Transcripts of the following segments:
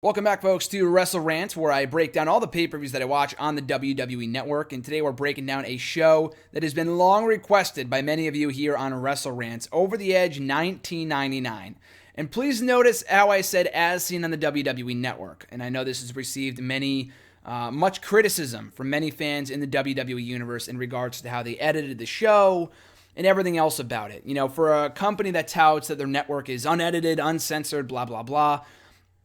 Welcome back, folks, to WrestleRant, where I break down all the pay-per-views that I watch on the WWE Network. And today we're breaking down a show that has been long requested by many of you here on WrestleRant, Over the Edge 1999. And please notice how I said as seen on the WWE Network. And I know this has received much criticism from many fans in the WWE Universe in regards to how they edited the show and everything else about it. You know, for a company that touts that their network is unedited, uncensored, blah, blah, blah,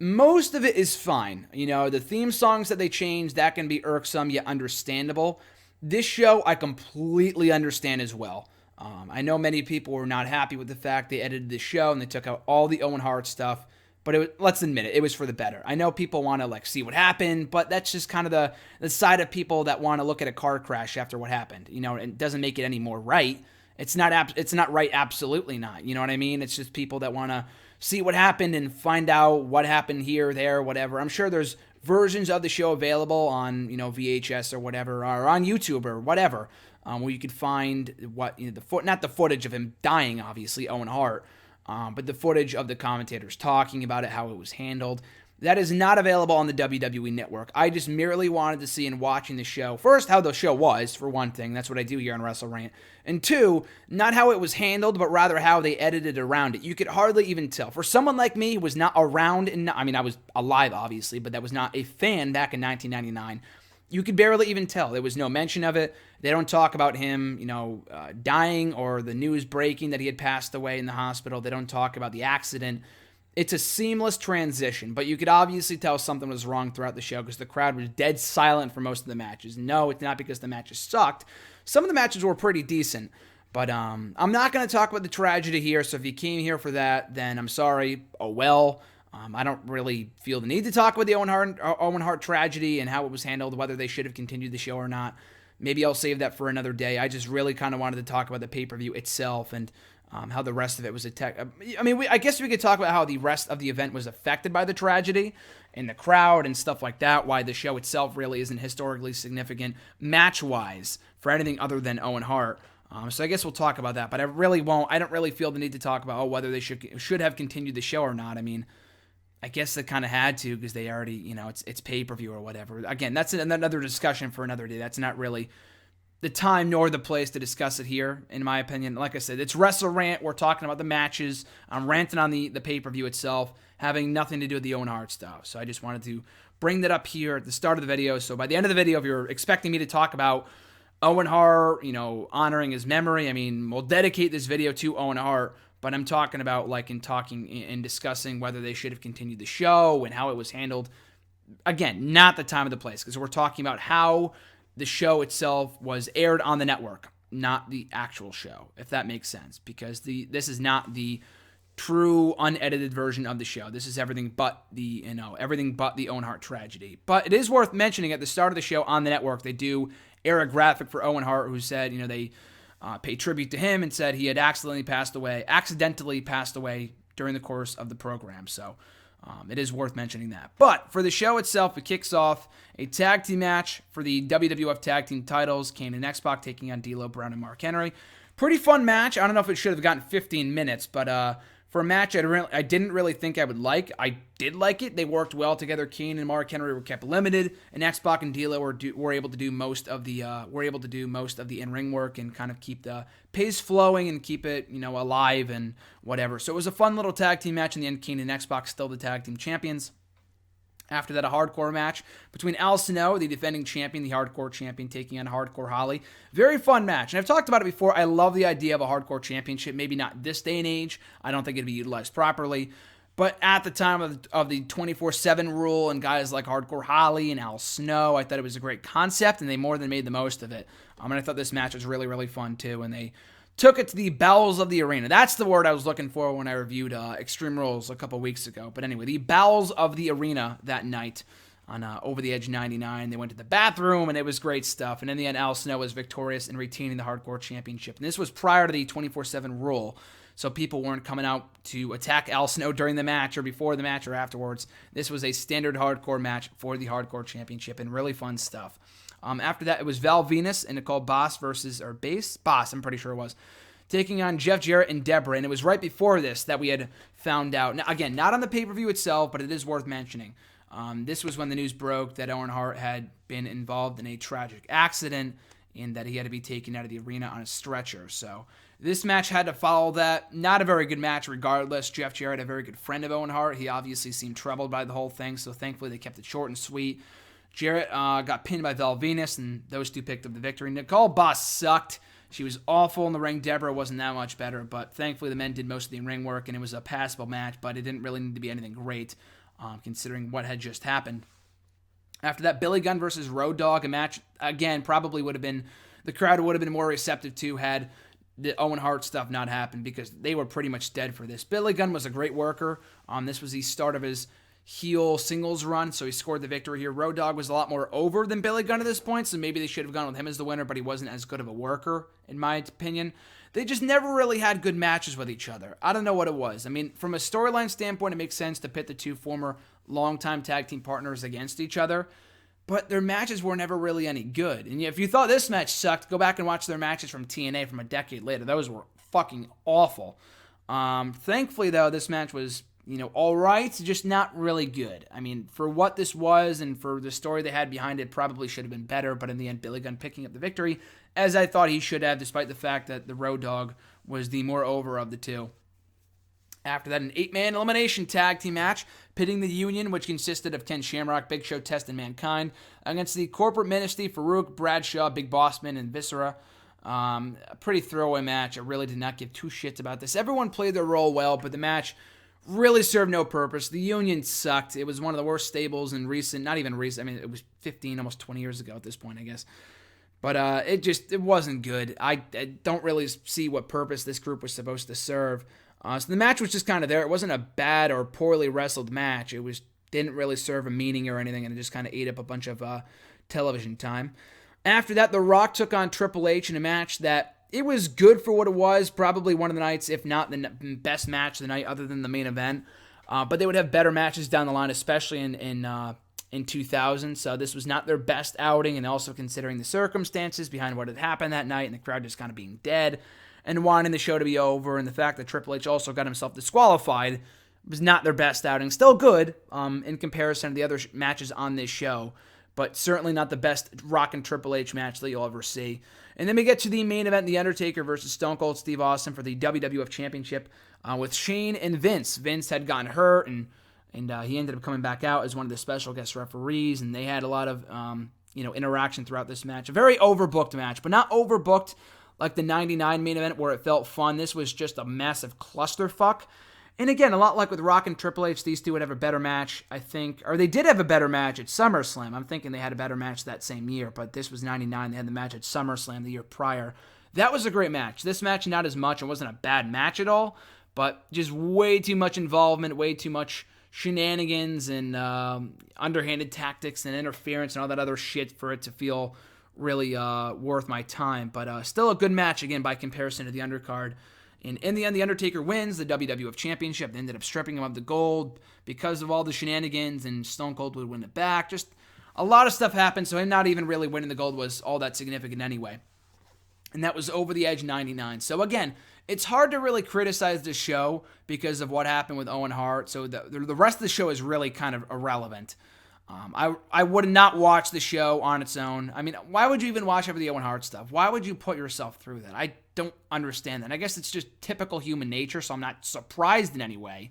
most of it is fine. You know, the theme songs that they changed, that can be irksome yet understandable. This show, I completely understand as well. I know many people were not happy with the fact they edited the show and they took out all the Owen Hart stuff, but let's admit it was for the better. I know people want to see what happened, but that's just kind of the side of people that want to look at a car crash after what happened. You know, it doesn't make it any more right. It's not right, absolutely not. You know what I mean? It's just people that want to see what happened and find out what happened here, there, whatever. I'm sure there's versions of the show available on, VHS or whatever, or on YouTube or whatever, where you could find not the footage of him dying, obviously, Owen Hart, but the footage of the commentators talking about it, how it was handled. That is not available on the WWE Network. I just merely wanted to see in watching the show, first, how the show was, for one thing. That's what I do here on WrestleRant. And two, not how it was handled, but rather how they edited around it. You could hardly even tell. For someone like me who was not around, I was alive, obviously, but that was not a fan back in 1999, you could barely even tell. There was no mention of it. They don't talk about him, dying or the news breaking that he had passed away in the hospital. They don't talk about the accident. It's a seamless transition, but you could obviously tell something was wrong throughout the show because the crowd was dead silent for most of the matches. No, it's not because the matches sucked. Some of the matches were pretty decent, but I'm not going to talk about the tragedy here, so if you came here for that, then I'm sorry. Oh well. I don't really feel the need to talk about the Owen Hart tragedy and how it was handled, whether they should have continued the show or not. Maybe I'll save that for another day. I just really kind of wanted to talk about the pay-per-view itself and how the rest of it was attacked. I guess we could talk about how the rest of the event was affected by the tragedy and the crowd and stuff like that, why the show itself really isn't historically significant match-wise for anything other than Owen Hart. So I guess we'll talk about that, but I really won't. I don't really feel the need to talk about whether they should have continued the show or not. I guess they kind of had to because they already, it's pay-per-view or whatever. Again, that's another discussion for another day. That's not really the time nor the place to discuss it here, in my opinion. Like I said, it's WrestleRant. We're talking about the matches. I'm ranting on the pay-per-view itself, having nothing to do with the Owen Hart stuff. So I just wanted to bring that up here at the start of the video. So by the end of the video, if you're expecting me to talk about Owen Hart, honoring his memory, we'll dedicate this video to Owen Hart. But I'm talking about in discussing whether they should have continued the show and how it was handled. Again, not the time or the place, because we're talking about how the show itself was aired on the network, not the actual show, if that makes sense, because this is not the true unedited version of the show. This is everything but the Owen Hart tragedy. But it is worth mentioning at the start of the show on the network, they do air a graphic for Owen Hart who said, they paid tribute to him and said he had accidentally passed away during the course of the program. So it is worth mentioning that. But for the show itself, it kicks off a tag team match for the WWF Tag Team titles. Kane and X-Pac taking on D'Lo Brown and Mark Henry. Pretty fun match. I don't know if it should have gotten 15 minutes, but for a match I didn't really think I would like. I did like it. They worked well together. Kane and Mark Henry were kept limited, and X-Pac and D'Lo were able to do most of the in-ring work and kind of keep the pace flowing and keep it alive and whatever. So it was a fun little tag team match. In the end, Kane and X-Pac still the tag team champions. After that, a hardcore match between Al Snow, the defending champion, the hardcore champion, taking on Hardcore Holly. Very fun match. And I've talked about it before. I love the idea of a hardcore championship. Maybe not this day and age. I don't think it'd be utilized properly. But at the time of the 24/7 rule and guys like Hardcore Holly and Al Snow, I thought it was a great concept, and they more than made the most of it. And I thought this match was really, really fun, too. And they took it to the bowels of the arena. That's the word I was looking for when I reviewed Extreme Rules a couple weeks ago. But anyway, the bowels of the arena that night on Over the Edge 99. They went to the bathroom, and it was great stuff. And in the end, Al Snow was victorious in retaining the Hardcore Championship. And this was prior to the 24/7 rule, so people weren't coming out to attack Al Snow during the match or before the match or afterwards. This was a standard hardcore match for the Hardcore Championship, and really fun stuff. After that, it was Val Venus and Nicole Boss Boss, I'm pretty sure it was, taking on Jeff Jarrett and Deborah. And it was right before this that we had found out. Now, again, not on the pay-per-view itself, but it is worth mentioning. This was when the news broke that Owen Hart had been involved in a tragic accident and that he had to be taken out of the arena on a stretcher. So this match had to follow that. Not a very good match regardless. Jeff Jarrett, a very good friend of Owen Hart. He obviously seemed troubled by the whole thing, so thankfully they kept it short and sweet. Jarrett got pinned by Val Venus, and those two picked up the victory. Nicole Boss sucked. She was awful in the ring. Deborah wasn't that much better, but thankfully the men did most of the ring work, and it was a passable match, but it didn't really need to be anything great, considering what had just happened. After that, Billy Gunn versus Road Dogg, a match, again, probably would have been, the crowd would have been more receptive to had the Owen Hart stuff not happened, because they were pretty much dead for this. Billy Gunn was a great worker. This was the start of his heel singles run, so he scored the victory here. Road Dogg was a lot more over than Billy Gunn at this point, so maybe they should have gone with him as the winner, but he wasn't as good of a worker, in my opinion. They just never really had good matches with each other. I don't know what it was. I mean, from a storyline standpoint, it makes sense to pit the two former longtime tag team partners against each other, but their matches were never really any good. And if you thought this match sucked, go back and watch their matches from TNA from a decade later. Those were fucking awful. Thankfully, though, this match was, all right, just not really good. I mean, for what this was and for the story they had behind it, probably should have been better, but in the end, Billy Gunn picking up the victory, as I thought he should have, despite the fact that the Road Dogg was the more over of the two. After that, an 8-man elimination tag team match, pitting the Union, which consisted of Ken Shamrock, Big Show, Test, and Mankind, against the Corporate Ministry, Farouk, Bradshaw, Big Bossman, and Viscera. A pretty throwaway match. I really did not give two shits about this. Everyone played their role well, but the match really served no purpose. The Union sucked. It was one of the worst stables in recent, not even recent, I mean, it was 15, almost 20 years ago at this point, I guess. But it wasn't good. I don't really see what purpose this group was supposed to serve. So the match was just kind of there. It wasn't a bad or poorly wrestled match. It didn't really serve a meaning or anything, and it just kind of ate up a bunch of television time. After that, The Rock took on Triple H in a match that it was good for what it was. Probably one of the nights, if not the best match of the night, other than the main event. But they would have better matches down the line, especially in 2000. So this was not their best outing, and also considering the circumstances behind what had happened that night and the crowd just kind of being dead and wanting the show to be over, and the fact that Triple H also got himself disqualified was not their best outing. Still good in comparison to the other matches on this show, but certainly not the best Rock and Triple H match that you'll ever see. And then we get to the main event, The Undertaker versus Stone Cold Steve Austin for the WWF Championship with Shane and Vince. Vince had gotten hurt, and he ended up coming back out as one of the special guest referees, and they had a lot of interaction throughout this match. A very overbooked match, but not overbooked like the 99 main event where it felt fun. This was just a massive clusterfuck. And again, a lot like with Rock and Triple H, these two would have a better match, I think. Or they did have a better match at SummerSlam. I'm thinking they had a better match that same year, but this was 99. They had the match at SummerSlam the year prior. That was a great match. This match, not as much. It wasn't a bad match at all, but just way too much involvement, way too much shenanigans and underhanded tactics and interference and all that other shit for it to feel really worth my time. But still a good match, again, by comparison to the undercard. And in the end, The Undertaker wins the WWF Championship. They ended up stripping him of the gold because of all the shenanigans, and Stone Cold would win it back. Just a lot of stuff happened, so him not even really winning the gold was all that significant anyway. And that was Over the Edge 99. So again, it's hard to really criticize this show because of what happened with Owen Hart. So the rest of the show is really kind of irrelevant. I would not watch the show on its own. I mean, why would you even watch over the Owen Hart stuff? Why would you put yourself through that? I don't understand that. I guess it's just typical human nature, so I'm not surprised in any way.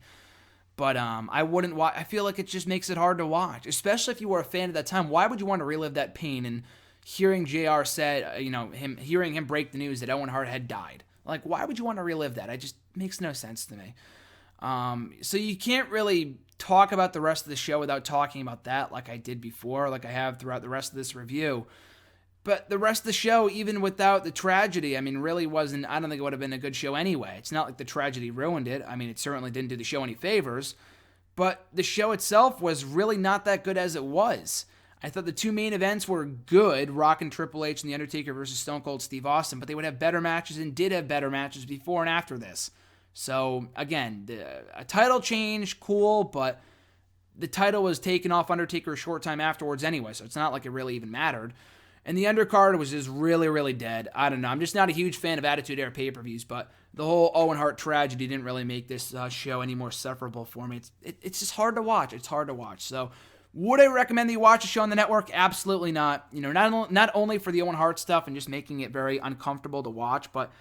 But I wouldn't watch. I feel like it just makes it hard to watch, especially if you were a fan at that time. Why would you want to relive that pain and hearing JR said, hearing him break the news that Owen Hart had died? Like, why would you want to relive that? It just makes no sense to me. So you can't really talk about the rest of the show without talking about that like I did before, like I have throughout the rest of this review. But the rest of the show, even without the tragedy, I mean, really wasn't, I don't think it would have been a good show anyway. It's not like the tragedy ruined it. I mean, it certainly didn't do the show any favors. But the show itself was really not that good as it was. I thought the two main events were good, Rock and Triple H and The Undertaker versus Stone Cold Steve Austin, but they would have better matches and did have better matches before and after this. So, again, a title change, cool, but the title was taken off Undertaker a short time afterwards anyway, so it's not like it really even mattered. And the undercard was just really, really dead. I don't know. I'm just not a huge fan of Attitude Era pay-per-views, but the whole Owen Hart tragedy didn't really make this show any more sufferable for me. It's just hard to watch. It's hard to watch. So, Would I recommend that you watch a show on the network? Absolutely not. You know, not only for the Owen Hart stuff and just making it very uncomfortable to watch, but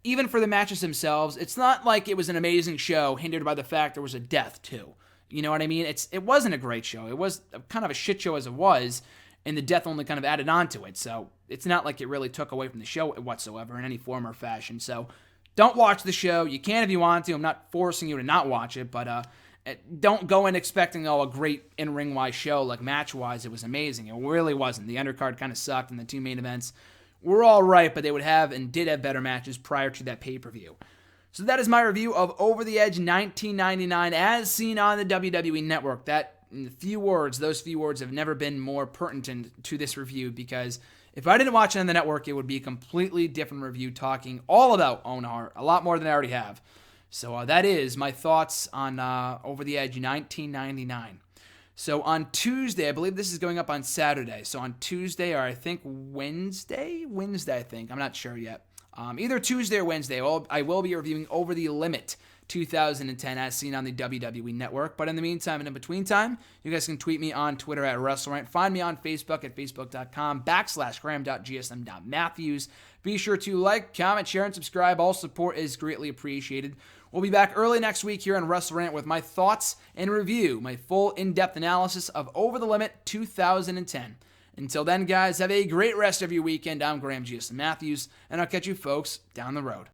even for the matches themselves, it's not like it was an amazing show hindered by the fact there was a death too. You know what I mean? It wasn't a great show. It was kind of a shit show as it was, and the death only kind of added on to it. So it's not like it really took away from the show whatsoever in any form or fashion. So don't watch the show. You can if you want to. I'm not forcing you to not watch it, but don't go in expecting, a great in-ring-wise show. Like, match-wise, it was amazing. It really wasn't. The undercard kind of sucked, and the two main events were all right, but they would have and did have better matches prior to that pay-per-view. So that is my review of Over the Edge 1999 as seen on the WWE Network. That, in those few words have never been more pertinent to this review, because if I didn't watch it on the network, it would be a completely different review talking all about Owen Hart, a lot more than I already have. So that is my thoughts on Over the Edge 1999. So on Tuesday, I believe this is going up on Saturday. So on Tuesday, or I think Wednesday, I think. I'm not sure yet. Either Tuesday or Wednesday, I will be reviewing Over the Limit 2010 as seen on the WWE Network. But in the meantime and in between time, you guys can tweet me on Twitter at WrestleRant. Find me on Facebook at facebook.com/graham.gsm.matthews. Be sure to like, comment, share, and subscribe. All support is greatly appreciated. We'll be back early next week here on WrestleRant with my thoughts and review, my full in-depth analysis of Over the Limit 2010. Until then, guys, have a great rest of your weekend. I'm Graham GSM Matthews, and I'll catch you folks down the road.